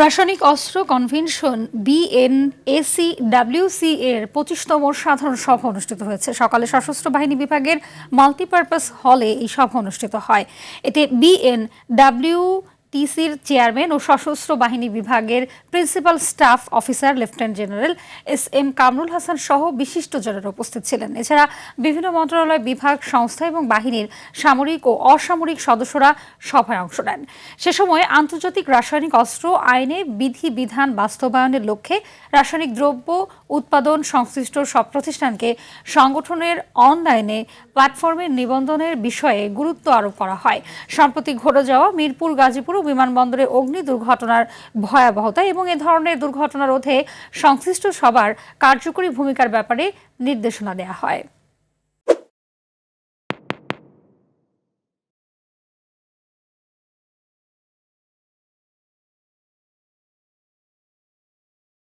রাসায়নিক অস্ত্র কনভেনশন বিএনএসিডব্লিউসি এর ২৫তম সাধারণ সভা অনুষ্ঠিত হয়েছে। সকালে সশস্ত্র বাহিনী বিভাগের মাল্টিপারপাস হলে এই সভা অনুষ্ঠিত হয়। এতে বিএনডব্লিউটিসির চেয়ারম্যান ও সশস্ত্র বাহিনী বিভাগের principal staff officer lieutenant general S Kamrul Hasan সহ বিশিষ্টজনেরা উপস্থিত ছিলেন। এছাড়া বিভিন্ন মন্ত্রণালয়, বিভাগ, সংস্থা এবং বাহিনীর সামরিক ও অসামরিক সদস্যরা সভায় অংশ নেন। সে সময় আন্তর্জাতিক রাসায়নিক অস্ত্র আইনে বিধিবিধান বাস্তবায়নের লক্ষ্যে রাসায়নিক দ্রব্য উৎপাদন সংশ্লিষ্ট সব প্রতিষ্ঠানকে সংগঠনের অনলাইনে প্ল্যাটফর্মে নিবন্ধনের বিষয়ে গুরুত্ব আরোপ করা হয়। সম্প্রতি ঘটে যাওয়া মিরপুর গাজীপুর বিমানবন্দরে অগ্নি দুর্ঘটনার ভয়াবহতা এবং এ ধরনের দুর্ঘটনা রোধে সংশ্লিষ্ট সবার কার্যকরী ভূমিকার ব্যাপারে নির্দেশনা দেওয়া হয়।